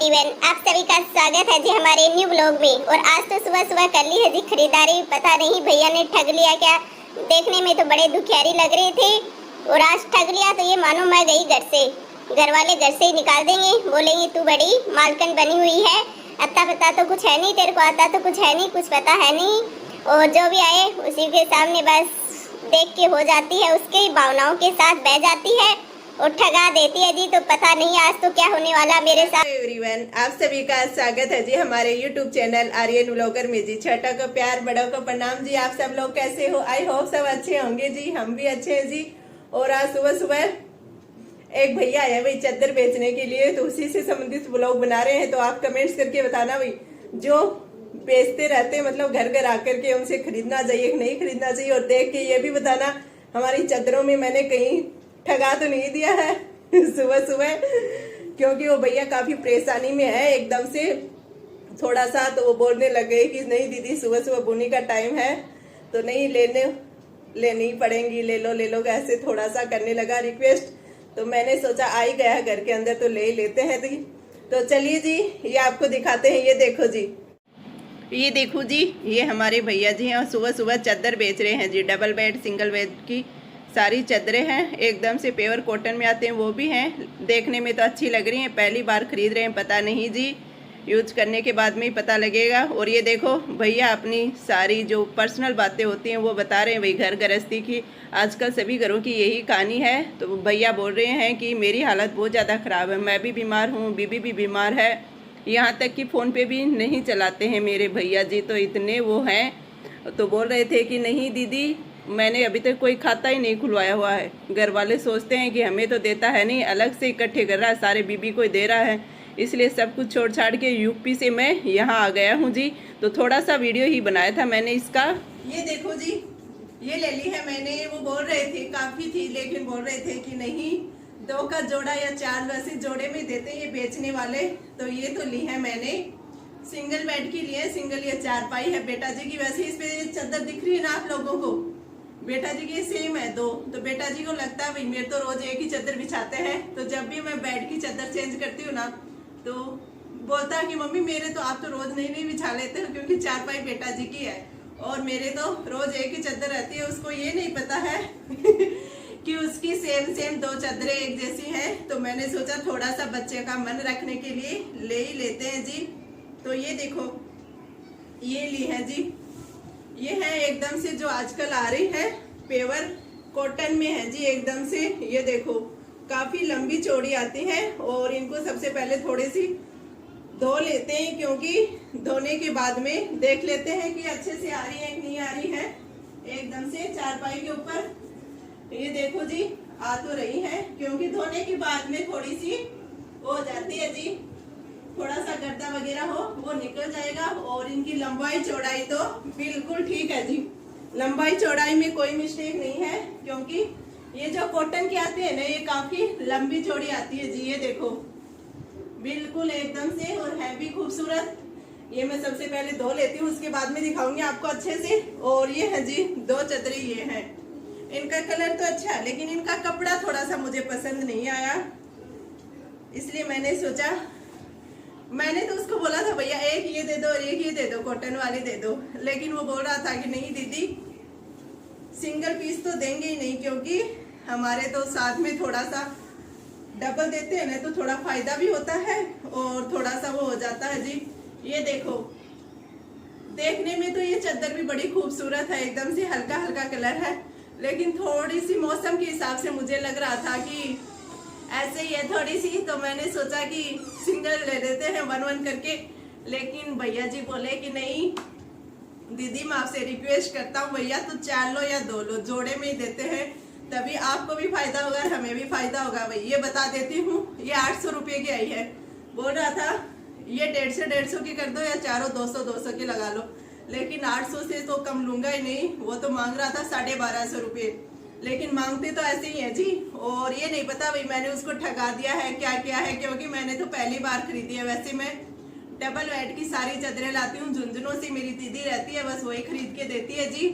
Everyone, आप सभी का स्वागत है जी हमारे न्यू ब्लॉग में। और आज तो सुबह सुबह कर ली है जी खरीदारी। पता नहीं भैया ने ठग लिया क्या, देखने में तो बड़े दुखियारी लग रहे थे। और आज ठग लिया तो ये मानो मैं गई घर से, घर वाले घर से ही निकाल देंगे, बोलेंगे तू बड़ी मालकन बनी हुई है, अता पता तो कुछ है नहीं, तेरे को आता तो कुछ है नहीं, कुछ पता है नहीं। और जो भी आए उसी के सामने बस देख के हो जाती है, उसके भावनाओं के साथ बह जाती है और ठगा देती है जी। तो पता नहीं आज तो क्या होने वाला मेरे साथ। एवरीवन, आप सभी का स्वागत है जी हमारे यूट्यूब चैनल आर्यन व्लॉगर में जी। छोटों को प्यार, बड़ों को प्रणाम जी। आप सब लोग कैसे हो? आई होप सब अच्छे होंगे जी, हम भी अच्छे हैं जी। और आज सुबह सुबह एक भैया आया भाई चादर बेचने के लिए, तो उसी से संबंधित व्लॉग बना रहे हैं। तो आप कमेंट्स करके बताना भाई, जो बेचते रहते हैं मतलब घर घर आकर के उनसे खरीदना चाहिए कि नहीं खरीदना चाहिए। और देख के ये भी बताना हमारी चादरों में मैंने कहीं ठगा तो नहीं दिया है सुबह सुबह, क्योंकि वो भैया काफी परेशानी में है एकदम से थोड़ा सा। तो वो बोलने लगे कि नहीं दीदी सुबह सुबह बुनी का टाइम है तो नहीं लेनी पड़ेंगी, ले लो ऐसे थोड़ा सा करने लगा रिक्वेस्ट। तो मैंने सोचा आ ही गया घर के अंदर तो ले ही लेते हैं जी। तो चलिए जी, ये आपको दिखाते हैं। ये देखो जी, ये देखो जी, ये हमारे भैया जी हैं और सुबह सुबह चादर बेच रहे हैं जी। डबल बेड, सिंगल बेड की सारी चादरें हैं, एकदम से प्योर कॉटन में आते हैं, वो भी हैं। देखने में तो अच्छी लग रही हैं, पहली बार खरीद रहे हैं, पता नहीं जी, यूज करने के बाद में ही पता लगेगा। और ये देखो भैया अपनी सारी जो पर्सनल बातें होती हैं वो बता रहे हैं भाई, घर गृहस्थी की। आजकल सभी घरों की यही कहानी है। तो भैया बोल रहे हैं कि मेरी हालत बहुत ज़्यादा ख़राब है, मैं भी बीमार हूँ, बीबी भी बीमार है, यहाँ तक कि फ़ोन पे भी नहीं चलाते हैं मेरे भैया जी, तो इतने वो हैं। तो बोल रहे थे कि नहीं दीदी, मैंने अभी तक कोई खाता ही नहीं खुलवाया हुआ है। घर वाले सोचते हैं कि हमें तो देता है नहीं, अलग से इकट्ठे कर रहा है, सारे बीबी को दे रहा है, इसलिए सब कुछ छोड़ छाड़ के यूपी से मैं यहाँ आ गया हूँ जी। तो थोड़ा सा वीडियो ही बनाया था मैंने इसका। ये देखो जी, ये ले ली है मैंने। वो बोल रहे थे काफ़ी थी, लेकिन बोल रहे थे कि नहीं 2 का जोड़ा या 4 वैसे जोड़े में देते हैं ये बेचने वाले। तो ये तो ली है मैंने, सिंगल बेड की लिए, सिंगल या 4 पाई है बेटा जी की। वैसे इस पे चादर दिख रही है ना आप लोगों को, बेटा जी की सेम है 2। तो बेटा जी को लगता है भाई मेरे तो रोज एक ही चादर बिछाते हैं, तो जब भी मैं बेड की चादर चेंज करती हूँ ना तो बोलता है कि मम्मी मेरे तो आप तो रोज नहीं बिछा लेते हो, क्योंकि 4 पाई बेटा जी की है और मेरे तो रोज एक ही चादर रहती है। उसको ये नहीं पता है कि उसकी सेम 2 चादरें एक जैसी हैं। तो मैंने सोचा थोड़ा सा बच्चे का मन रखने के लिए ले ही लेते हैं जी। तो ये देखो, ये ली है जी, ये है एकदम से जो आजकल आ रही है, प्योर कॉटन में है जी एकदम से। ये देखो काफी लंबी चौड़ी आती है। और इनको सबसे पहले थोड़ी सी धो लेते हैं, क्योंकि धोने के बाद में देख लेते हैं कि अच्छे से आ रही है कि नहीं आ रही है। एकदम से 4 पाई के ऊपर ये देखो जी आ तो रही है, क्योंकि धोने के बाद में थोड़ी सी हो जाती है जी, थोड़ा सा गर्दा वगैरह हो वो निकल जाएगा। और इनकी लंबाई चौड़ाई तो बिल्कुल ठीक है जी, लंबाई चौड़ाई में कोई मिस्टेक नहीं है, क्योंकि ये जो कॉटन की आती है ना ये काफी लंबी चौड़ी आती है जी। ये देखो बिल्कुल एकदम से, और है भी खूबसूरत। ये मैं सबसे पहले धो लेती हूँ, उसके बाद में दिखाऊंगी आपको अच्छे से। और ये है जी 2 चादरें, ये है, इनका कलर तो अच्छा है लेकिन इनका कपड़ा थोड़ा सा मुझे पसंद नहीं आया, इसलिए मैंने सोचा, मैंने तो उसको बोला था भैया एक ये दे दो और एक ये दे दो, कॉटन वाली दे दो, लेकिन वो बोल रहा था कि नहीं दीदी सिंगल पीस तो देंगे ही नहीं, क्योंकि हमारे तो साथ में थोड़ा सा डबल देते हैं ना तो थोड़ा फायदा भी होता है और थोड़ा सा वो हो जाता है जी। ये देखो देखने में तो ये चादर भी बड़ी खूबसूरत है, एकदम से हल्का हल्का कलर है, लेकिन थोड़ी सी मौसम के हिसाब से मुझे लग रहा था कि ऐसे ही है थोड़ी सी, तो मैंने सोचा कि सिंगल ले लेते हैं 1-1 करके। लेकिन भैया जी बोले कि नहीं दीदी मैं आपसे रिक्वेस्ट करता हूँ भैया तो 4 लो या 2 लो, जोड़े में ही देते हैं, तभी आपको भी फायदा होगा और हमें भी फायदा होगा। भाई ये बता देती हूँ, ये 800 रुपये की आई है। बोल रहा था ये 150 की कर दो या चारों 200 की लगा लो, लेकिन 800 से तो कम लूंगा ही नहीं। वो तो मांग रहा था 1250 रुपये, लेकिन मांगते तो ऐसे ही है जी। और ये नहीं पता भाई मैंने उसको ठगा दिया है क्या किया है, क्योंकि मैंने तो पहली बार खरीदी है। वैसे मैं डबल बेड की सारी चादरें लाती हूँ, झुंझुनों से मेरी दीदी रहती है, बस वही खरीद के देती है जी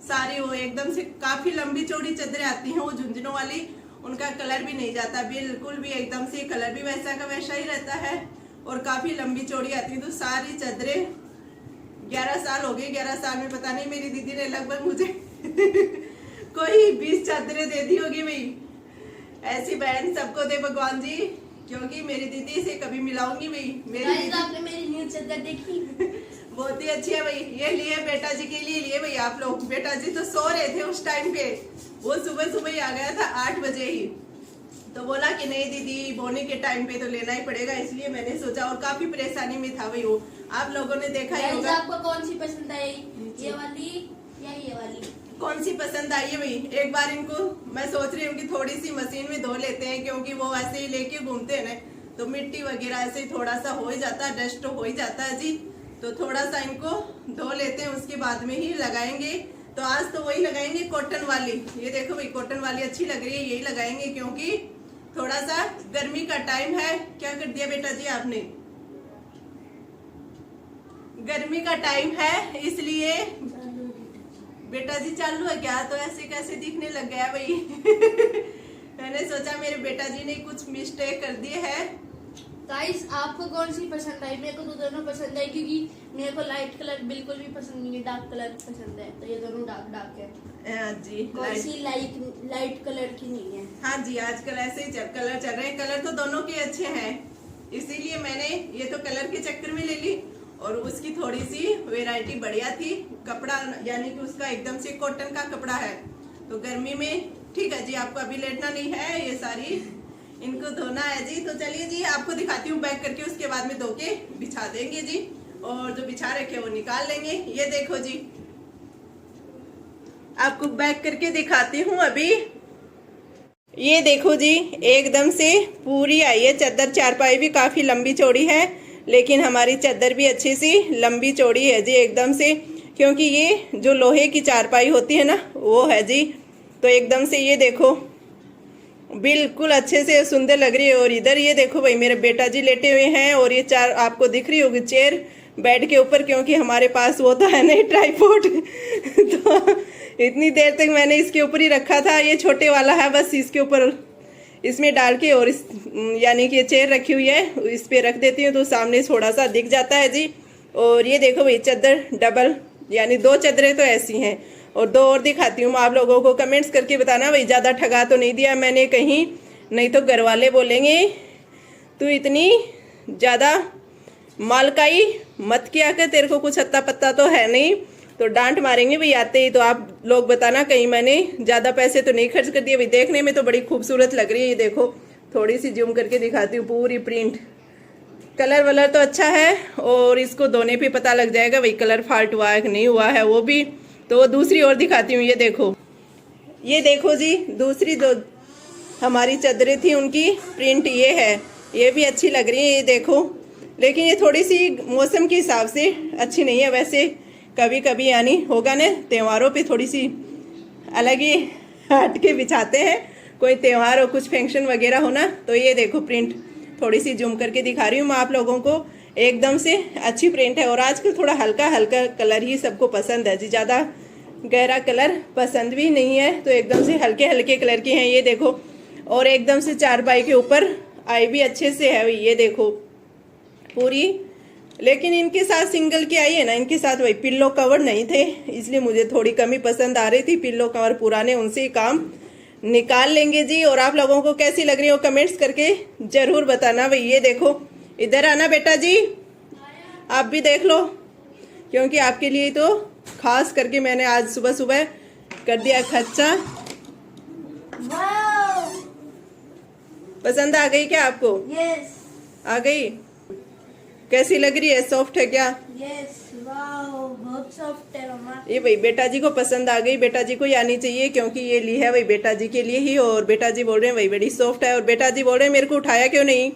सारी। वो एकदम से काफी लंबी चौड़ी चादरें आती हैं वो झुंझुनों वाली, उनका कलर भी नहीं जाता बिल्कुल भी, एकदम से कलर भी वैसा का वैसा ही रहता है। और काफी लंबी चौड़ी आती है। तो सारी चादरें 11 साल हो गए, 11 साल में पता नहीं मेरी दीदी ने लगभग मुझे कोई 20 चादरें दे दी होगी भाई। ऐसी बहन सबको दे भगवान जी, क्योंकि मेरी दीदी से कभी मिलाऊंगी भाई। आपने मेरी न्यू चादर देखी? बहुत ही अच्छी है भाई। ये लिए बेटा जी के लिए भाई आप लोग। बेटा जी तो सो रहे थे उस टाइम पे, वो सुबह सुबह ही आ गया था 8 बजे ही। तो बोला कि नहीं दीदी बोने के टाइम पे तो लेना ही पड़ेगा, इसलिए मैंने सोचा। और काफी परेशानी में था भाई वो, आप लोगों ने देखा ही होगा। आपको कौन सी पसंद आई, ये वाली या ये वाली? कौन सी पसंद आई है भाई? एक बार इनको मैं सोच रही हूँ कि थोड़ी सी मशीन में धो लेते हैं, क्योंकि वो ऐसे ही लेके घूमते हैं ना, तो मिट्टी वगैरह ऐसे थोड़ा सा हो ही जाता है, डस्ट हो ही जाता है जी। तो थोड़ा सा इनको धो लेते हैं, उसके बाद में ही लगाएंगे। तो आज तो वही लगाएंगे कॉटन वाली। ये देखो भाई कॉटन वाली अच्छी लग रही है, यही लगाएंगे, क्योंकि थोड़ा सा गर्मी का टाइम है। क्या कर दिया बेटा जी आपने? गर्मी का टाइम है इसलिए। बेटा जी चालू है क्या? तो ऐसे कैसे दिखने लग गया भाई। मैंने सोचा मेरे बेटा जी ने कुछ मिस्टेक कर दिए है। गाइस आपको कौन सी पसंद आई? मेरे को तो दोनों पसंद आई, क्योंकि मेरे को लाइट कलर बिल्कुल भी पसंद नहीं है, डार्क कलर पसंद है। तो ये दोनों डार्क डार्क है। हाँ जी, कौन सी लाइट कलर की नहीं है। हाँ जी, आजकल ऐसे ही कलर चल रहे हैं। कलर तो दोनों के अच्छे हैं, इसीलिए मैंने ये तो कलर के चक्कर में ले ली। और उसकी थोड़ी सी वैरायटी बढ़िया थी, कपड़ा यानी कि उसका एकदम से कॉटन का कपड़ा है, तो गर्मी में ठीक है जी। आपको अभी लेटना नहीं है, ये सारी इनको धोना है जी। तो चलिए जी आपको दिखाती हूँ बैक करके, उसके बाद में धो के बिछा देंगे जी। और जो बिछा रखे वो निकाल लेंगे। ये देखो जी, आपको बैक करके दिखाती हूँ अभी। ये देखो जी, एकदम से पूरी आई है चादर। चारपाई भी काफी लंबी चौड़ी है, लेकिन हमारी चादर भी अच्छी सी लंबी चौड़ी है जी एकदम से, क्योंकि ये जो लोहे की चारपाई होती है ना वो है जी। तो एकदम से ये देखो बिल्कुल अच्छे से सुंदर लग रही है। और इधर ये देखो भाई मेरे बेटा जी लेटे हुए हैं, और ये चार आपको दिख रही होगी चेयर बेड के ऊपर, क्योंकि हमारे पास वो तो है नहीं ट्राइपॉड। तो इतनी देर तक मैंने इसके ऊपर ही रखा था। ये छोटे वाला है, बस इसके ऊपर इसमें डाल के, और इस यानी कि ये चेयर रखी हुई है, इस पे रख देती हूँ तो सामने थोड़ा सा दिख जाता है जी। और ये देखो भाई चादर डबल, यानी 2 चादरें तो ऐसी हैं। और 2 और दिखाती हूँ आप लोगों को। कमेंट्स करके बताना भाई ज़्यादा ठगा तो नहीं दिया मैंने कहीं, नहीं तो घर वाले बोलेंगे तू इतनी ज़्यादा मालकाई मत किया कर, तेरे को कुछ अत्ता पत्ता तो है नहीं, तो डांट मारेंगे भाई आते ही। तो आप लोग बताना कहीं मैंने ज़्यादा पैसे तो नहीं खर्च कर दिए भाई। देखने में तो बड़ी खूबसूरत लग रही है। ये देखो थोड़ी सी जूम करके दिखाती हूँ, पूरी प्रिंट, कलर वलर तो अच्छा है। और इसको धोने पे पता लग जाएगा भाई कलर फाल्ट हुआ है कि नहीं हुआ है वो भी। तो वो दूसरी और दिखाती हूँ। ये देखो जी, दूसरी 2 हमारी चादरें थी उनकी प्रिंट ये है, ये भी अच्छी लग रही है। ये देखो, लेकिन ये थोड़ी सी मौसम के हिसाब से अच्छी नहीं है। वैसे कभी कभी यानी होगा ना त्योहारों पे थोड़ी सी अलग ही हट के बिछाते हैं, कोई त्योहार हो कुछ फंक्शन वगैरह हो ना। तो ये देखो प्रिंट थोड़ी सी जूम करके दिखा रही हूँ मैं आप लोगों को, एकदम से अच्छी प्रिंट है। और आजकल थोड़ा हल्का हल्का कलर ही सबको पसंद है जी, ज़्यादा गहरा कलर पसंद भी नहीं है। तो एकदम से हल्के हल्के कलर के हैं ये देखो। और एकदम से चारपाई के ऊपर आई भी अच्छे से है ये देखो पूरी। लेकिन इनके साथ सिंगल की आई है ना, इनके साथ वही पिल्लो कवर नहीं थे, इसलिए मुझे थोड़ी कमी पसंद आ रही थी। पिल्लो कवर पुराने, उनसे ही काम निकाल लेंगे जी। और आप लोगों को कैसी लग रही हो कमेंट्स करके जरूर बताना भाई। ये देखो, इधर आना बेटा जी, आप भी देख लो, क्योंकि आपके लिए तो खास करके मैंने आज सुबह सुबह कर दिया खर्चा। पसंद आ गई क्या आपको? यस। आ गई? कैसी लग रही है? सॉफ्ट है क्या? यस, वाओ बहुत सॉफ्ट है मम्मा। ये भाई बेटा जी को पसंद आ गई, बेटा जी को ही आनी चाहिए, क्योंकि ये ली है भाई बेटा जी के लिए ही। और बेटा जी बोल रहे हैं भाई बड़ी सॉफ्ट है। और बेटा जी बोल रहे हैं मेरे को उठाया क्यों नहीं,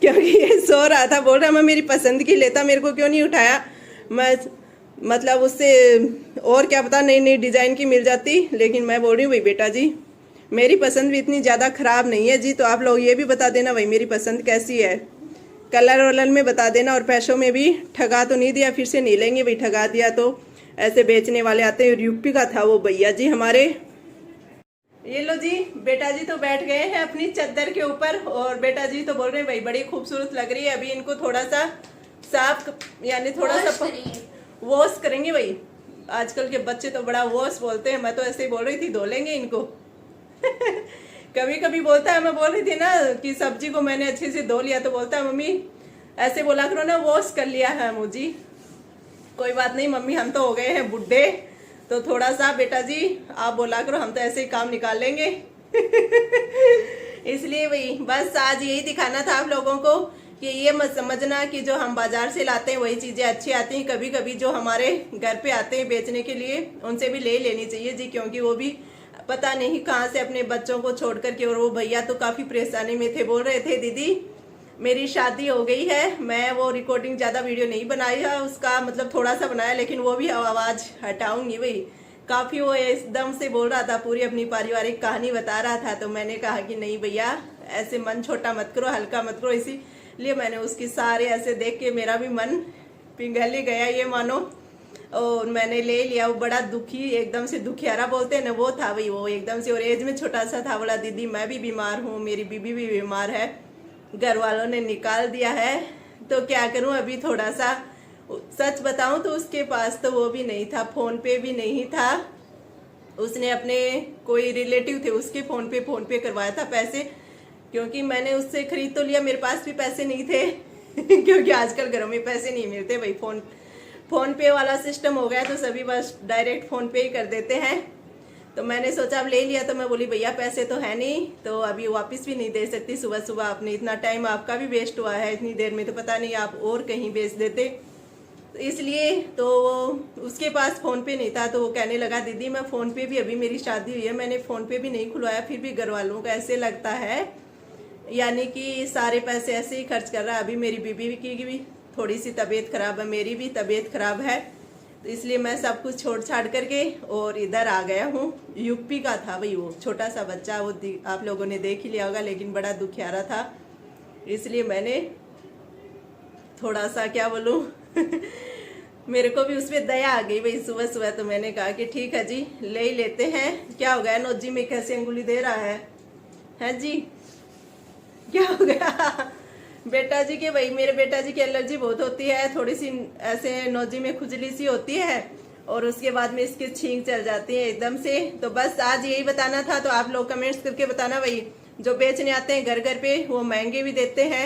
क्योंकि ये सो रहा था, बोल रहा मैं मेरी पसंद की लेता, मेरे को क्यों नहीं उठाया। मैं मतलब उससे और क्या पता नई नई डिजाइन की मिल जाती। लेकिन मैं बोल रही हूँ भाई बेटा जी मेरी पसंद भी इतनी ज़्यादा ख़राब नहीं है जी। तो आप लोग ये भी बता देना भाई मेरी पसंद कैसी है, कलर वलर में बता देना। और पैसों में भी ठगा तो नहीं दिया, फिर से नहीं लेंगे भाई, ठगा दिया तो ऐसे बेचने वाले आते हैं। यूपी का था वो भैया जी हमारे। ये लो जी, बेटा जी तो बैठ गए हैं अपनी चद्दर के ऊपर और बेटा जी तो बोल रहे हैं भाई बड़ी खूबसूरत लग रही है। अभी इनको थोड़ा सा साफ यानी थोड़ा वॉश सा करेंगे। वॉश करेंगे भाई। आजकल के बच्चे तो बड़ा वॉश बोलते हैं, मैं तो ऐसे ही बोल रही थी धो लेंगे इनको। कभी कभी बोलता है, मैं बोल रही थी ना कि सब्जी को मैंने अच्छे से धो लिया तो बोलता है मम्मी ऐसे बोला करो ना वॉश कर लिया है मुझे। कोई बात नहीं मम्मी, हम तो हो गए हैं बुढ़े, तो थोड़ा सा बेटा जी आप बोला करो, हम तो ऐसे ही काम निकाल लेंगे। इसलिए भाई बस आज यही दिखाना था आप लोगों को कि ये मत समझना कि जो हम बाजार से लाते हैं वही चीजें अच्छी आती हैं। कभी कभी जो हमारे घर पे आते हैं बेचने के लिए उनसे भी ले लेनी चाहिए जी, क्योंकि वो भी पता नहीं कहाँ से अपने बच्चों को छोड़ करके। और वो भैया तो काफी परेशानी में थे, बोल रहे थे दीदी मेरी शादी हो गई है। मैं वो रिकॉर्डिंग ज्यादा वीडियो नहीं बनाई है उसका, मतलब थोड़ा सा बनाया, लेकिन वो भी आवाज हटाऊंगी भाई। काफी वो एकदम से बोल रहा था, पूरी अपनी पारिवारिक कहानी बता रहा था, तो मैंने कहा कि नहीं भैया ऐसे मन छोटा मत करो, हल्का मत करो। इसीलिए मैंने उसकी सारे ऐसे देख के मेरा भी मन पिघल ही गया ये मानो, और मैंने ले लिया। वो बड़ा दुखी, एकदम से दुखियारा बोलते हैं ना, वो था भाई। वो एकदम से और एज में छोटा सा था, बोला दीदी मैं भी बीमार हूँ, मेरी बीबी भी बीमार है, घर वालों ने निकाल दिया है, तो क्या करूं। अभी थोड़ा सा सच बताऊं तो उसके पास तो वो भी नहीं था, फोन पे भी नहीं था। उसने अपने कोई रिलेटिव थे उसके फोन पे करवाया था पैसे, क्योंकि मैंने उससे खरीद तो लिया, मेरे पास भी पैसे नहीं थे। क्योंकि आजकल घरों में पैसे नहीं मिलते भाई, फोन पे वाला सिस्टम हो गया तो सभी बस डायरेक्ट फोन पे ही कर देते हैं। तो मैंने सोचा अब ले लिया, तो मैं बोली भैया पैसे तो है नहीं, तो अभी वापस भी नहीं दे सकती। सुबह सुबह आपने इतना टाइम आपका भी वेस्ट हुआ है, इतनी देर में तो पता नहीं आप और कहीं बेच देते। तो इसलिए तो उसके पास फोन पे नहीं था, तो वो कहने लगा दीदी मैं फोन पे भी, अभी मेरी शादी हुई है मैंने फोन पे भी नहीं खुलवाया, फिर भी घर वालों को ऐसे लगता है यानी कि सारे पैसे ऐसे ही खर्च कर रहा है। अभी मेरी बीबी की भी थोड़ी सी तबीयत खराब है, मेरी भी तबीयत खराब है, तो इसलिए मैं सब कुछ छोड़ छाड़ करके और इधर आ गया हूँ। यूपी का था भाई वो छोटा सा बच्चा, वो आप लोगों ने देख ही लिया होगा, लेकिन बड़ा दुखियारा था। इसलिए मैंने थोड़ा सा क्या बोलूँ मेरे को भी उसमें दया आ गई भाई सुबह सुबह, तो मैंने कहा कि ठीक है जी ले ही लेते हैं। क्या हो गया नोजी में कैसे अंगुली दे रहा है जी, क्या हो गया बेटा जी के? भाई मेरे बेटा जी की एलर्जी बहुत होती है, थोड़ी सी ऐसे नोजी में खुजली सी होती है और उसके बाद में इसके छींक चल जाती है एकदम से। तो बस आज यही बताना था, तो आप लोग कमेंट्स करके बताना भाई जो बेचने आते हैं घर घर पे वो महंगे भी देते हैं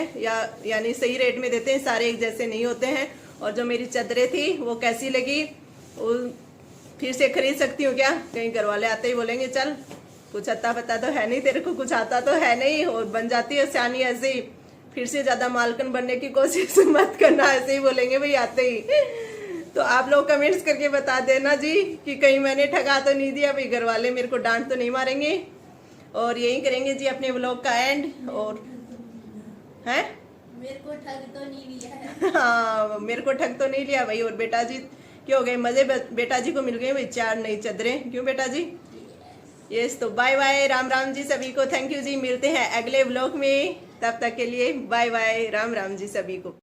यानी सही रेट में देते हैं, सारे एक जैसे नहीं होते हैं। और जो मेरी चादरें थी वो कैसी लगी, वो फिर से खरीद सकती हूँ क्या? कहीं घर वाले आते ही बोलेंगे चल कुछ अता पता तो है नहीं, तेरे को कुछ आता तो है नहीं, और बन जाती है सियानी ऐसे ही, फिर से ज्यादा मालकन बनने की कोशिश मत करना, ऐसे ही बोलेंगे भाई आते ही। तो आप लोग कमेंट्स करके बता देना जी कि कहीं मैंने ठगा तो नहीं दिया, भाई घर वाले मेरे को डांट तो नहीं मारेंगे। और यही करेंगे जी अपने व्लॉग का एंड। और हैं मेरे को ठग तो नहीं लिया है। हाँ मेरे को ठग तो नहीं लिया भाई। और बेटा जी क्या हो गए मजे, बेटा जी को मिल गए भाई 4 नई चादरें, क्यों बेटा जी? यस तो बाय बाय, राम राम जी सभी को, थैंक यू जी। मिलते हैं अगले व्लॉग में, तब तक के लिए बाय बाय, राम राम जी सभी को।